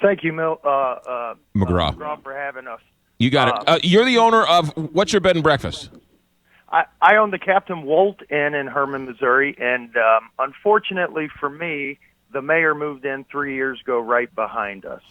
Thank you, McGraw, for having us. You got it. You're the owner of what's your bed and breakfast? I own the Captain Wolt Inn in Hermann, Missouri, and unfortunately for me, the mayor moved in 3 years ago right behind us.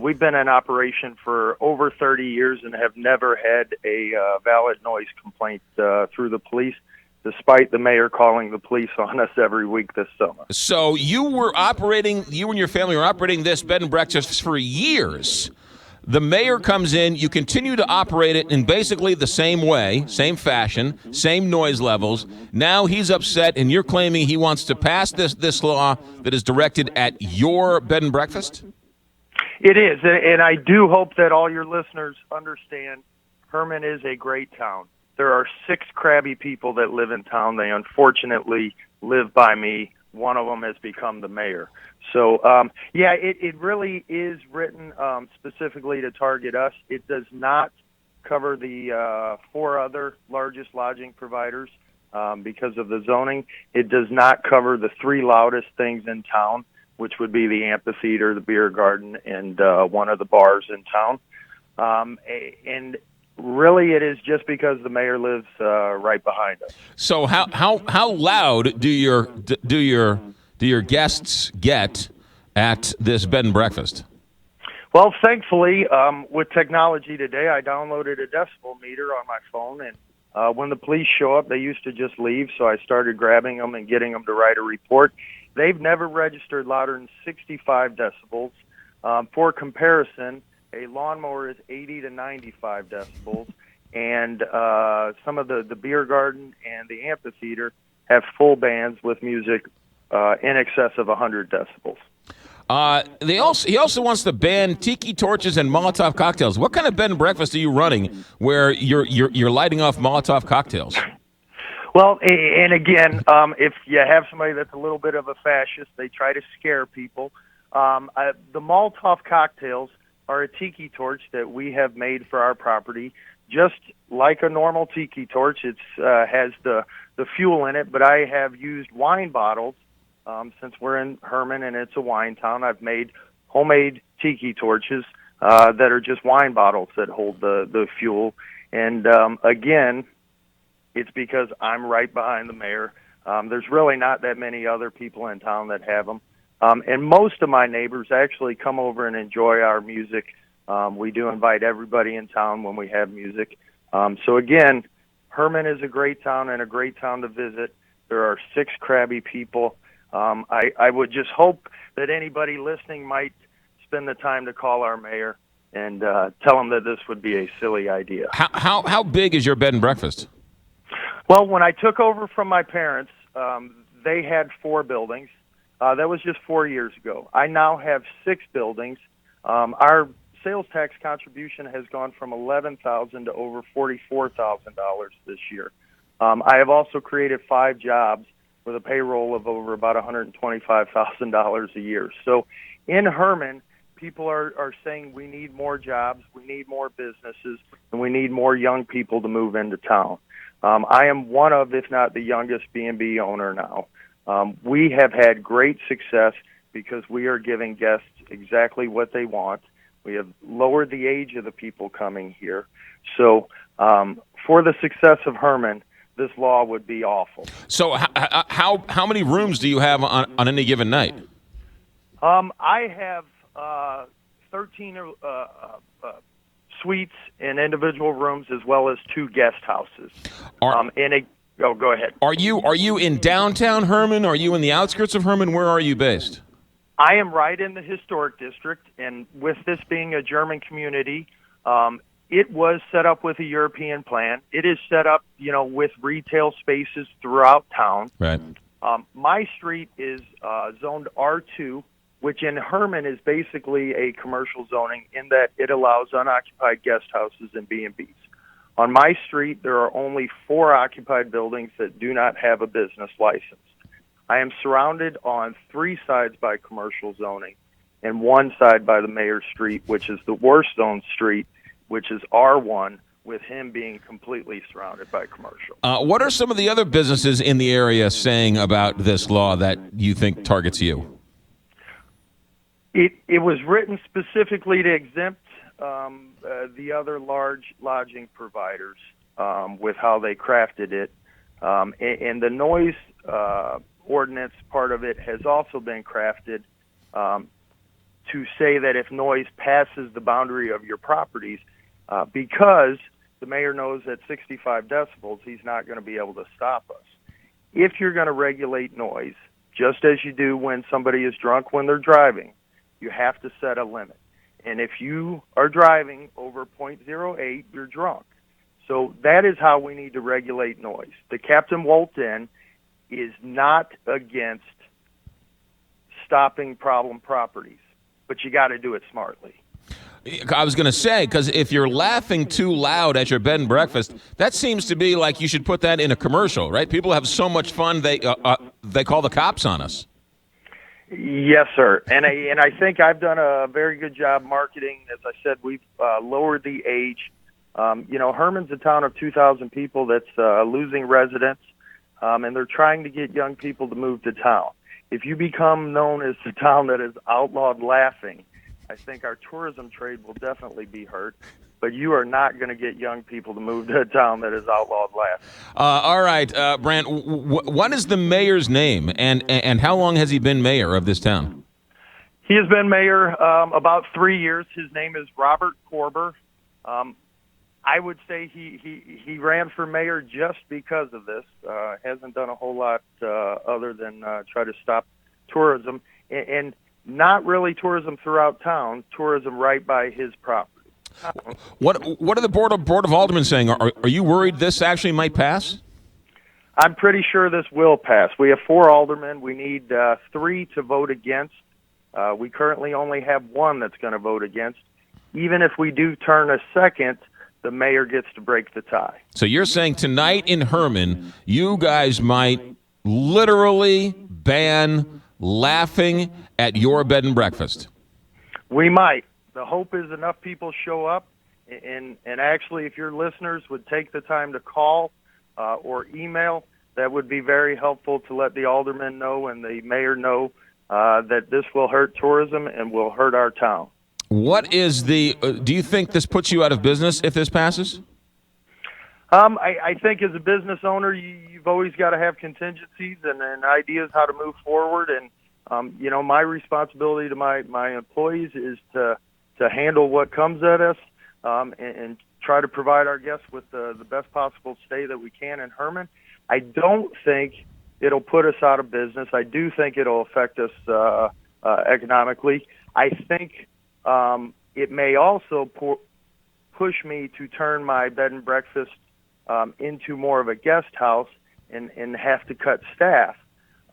We've been in operation for over 30 years and have never had a valid noise complaint through the police, despite the mayor calling the police on us every week this summer. So you and your family were operating this bed and breakfast for years. The mayor comes in, you continue to operate it in basically the same way, same fashion, same noise levels. Now he's upset, and you're claiming he wants to pass this law that is directed at your bed and breakfast? It is, and I do hope that all your listeners understand Hermann is a great town. There are 6 crabby people that live in town. They unfortunately live by me. One of them has become the mayor. So, it really is written specifically to target us. It does not cover the 4 other largest lodging providers because of the zoning. It does not cover the 3 loudest things in town, which would be the amphitheater, the beer garden, and one of the bars in town. And really, it is just because the mayor lives right behind us. So how loud do your guests get at this bed and breakfast? Well, thankfully, with technology today, I downloaded a decibel meter on my phone, and when the police show up, they used to just leave, so I started grabbing them and getting them to write a report. They've never registered louder than 65 decibels. For comparison, a lawnmower is 80 to 95 decibels, and some of the beer garden and the amphitheater have full bands with music in excess of 100 decibels. He also wants to ban tiki torches and Molotov cocktails. What kind of bed and breakfast are you running where you're lighting off Molotov cocktails? Well, and again, if you have somebody that's a little bit of a fascist, they try to scare people. The Molotov cocktails are a tiki torch that we have made for our property, just like a normal tiki torch. It has the fuel in it, but I have used wine bottles. Since we're in Hermann and it's a wine town, I've made homemade tiki torches that are just wine bottles that hold the fuel. And again, it's because I'm right behind the mayor. There's really not that many other people in town that have them. And most of my neighbors actually come over and enjoy our music. We do invite everybody in town when we have music. So again, Hermann is a great town and a great town to visit. There are 6 crabby people. I would just hope that anybody listening might spend the time to call our mayor and tell him that this would be a silly idea. How big is your bed and breakfast? Well, when I took over from my parents, they had 4 buildings. That was just 4 years ago. I now have 6 buildings. Our sales tax contribution has gone from $11,000 to over $44,000 this year. I have also created 5 jobs with a payroll of over about $125,000 a year. So in Hermann, people are saying we need more jobs, we need more businesses, and we need more young people to move into town. I am one of, if not the youngest B&B owner now. We have had great success because we are giving guests exactly what they want. We have lowered the age of the people coming here. So for the success of Hermann, this law would be awful. So how many rooms do you have on any given night? I have 13 suites and individual rooms, as well as 2 guest houses. Go ahead. Are you in downtown Hermann? Are you in the outskirts of Hermann? Where are you based? I am right in the historic district, and with this being a German community, it was set up with a European plan. It is set up, with retail spaces throughout town. Right. My street is zoned R2, which in Hermann is basically a commercial zoning in that it allows unoccupied guest houses and B&Bs. On my street, there are only 4 occupied buildings that do not have a business license. I am surrounded on 3 sides by commercial zoning and 1 side by the mayor's street, which is the worst zoned street, which is R1, with him being completely surrounded by commercial. What are some of the other businesses in the area saying about this law that you think targets you? It was written specifically to exempt the other large lodging providers with how they crafted it. And the noise ordinance part of it has also been crafted to say that if noise passes the boundary of your properties, because the mayor knows at 65 decibels, he's not going to be able to stop us. If you're going to regulate noise, just as you do when somebody is drunk when they're driving, you have to set a limit. And if you are driving over .08, you're drunk. So that is how we need to regulate noise. The Captain Wolt Inn is not against stopping problem properties, but you got to do it smartly. I was going to say, because if you're laughing too loud at your bed and breakfast, that seems to be like you should put that in a commercial, right? People have so much fun, they call the cops on us. Yes, sir. And I think I've done a very good job marketing. As I said, we've lowered the age. Hermann's a town of 2,000 people that's losing residents, and they're trying to get young people to move to town. If you become known as the town that is outlawed laughing, I think our tourism trade will definitely be hurt. But you are not going to get young people to move to a town that is outlawed laughing. All right, Brant, what is the mayor's name, and how long has he been mayor of this town? He has been mayor about 3 years. His name is Robert Korber. I would say he ran for mayor just because of this. Hasn't done a whole lot other than try to stop tourism, and not really tourism throughout town, tourism right by his property. What are the Board of Aldermen saying? Are you worried this actually might pass? I'm pretty sure this will pass. We have 4 aldermen. We need 3 to vote against. We currently only have 1 that's going to vote against. Even if we do turn a second, the mayor gets to break the tie. So you're saying tonight in Hermann, you guys might literally ban laughing at your bed and breakfast? We might. The hope is enough people show up, and actually, if your listeners would take the time to call or email, that would be very helpful to let the aldermen know and the mayor know that this will hurt tourism and will hurt our town. What is do you think this puts you out of business if this passes? I think as a business owner, you've always got to have contingencies and ideas how to move forward. And, my responsibility to my employees is to handle what comes at us and try to provide our guests with the best possible stay that we can in Hermann. I don't think it'll put us out of business. I do think it'll affect us economically. I think it may also push me to turn my bed and breakfast into more of a guest house and have to cut staff.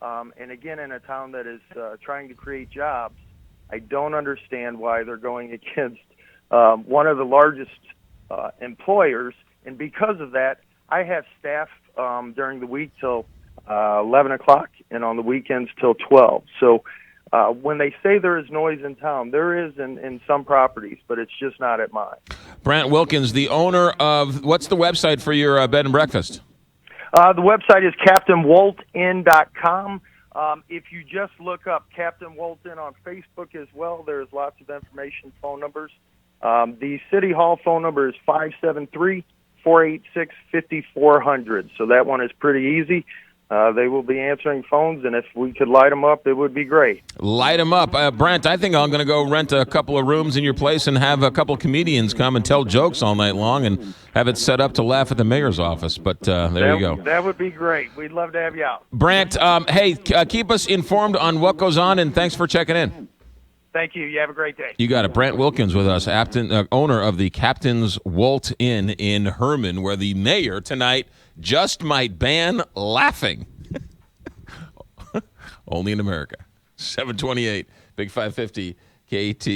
And again, in a town that is trying to create jobs, I don't understand why they're going against one of the largest employers. And because of that, I have staff during the week till 11 o'clock and on the weekends till 12. So when they say there is noise in town, there is in some properties, but it's just not at mine. Brant Wilkins, the owner of, what's the website for your bed and breakfast? The website is CaptainWoltInn.com. If you just look up Captain Wolt Inn on Facebook as well, there's lots of information, phone numbers. The City Hall phone number is 573-486-5400. So that one is pretty easy. They will be answering phones, and if we could light them up, it would be great. Light them up. Brant, I think I'm going to go rent a couple of rooms in your place and have a couple of comedians come and tell jokes all night long and have it set up to laugh at the mayor's office. But there you go. That would be great. We'd love to have you out. Brant, hey, keep us informed on what goes on, and thanks for checking in. Thank you. You have a great day. You got it. Brant Wilkins with us, owner of the Captain's Wolt Inn in Hermann, where the mayor tonight just might ban laughing. Only in America. 728, Big 550, KT.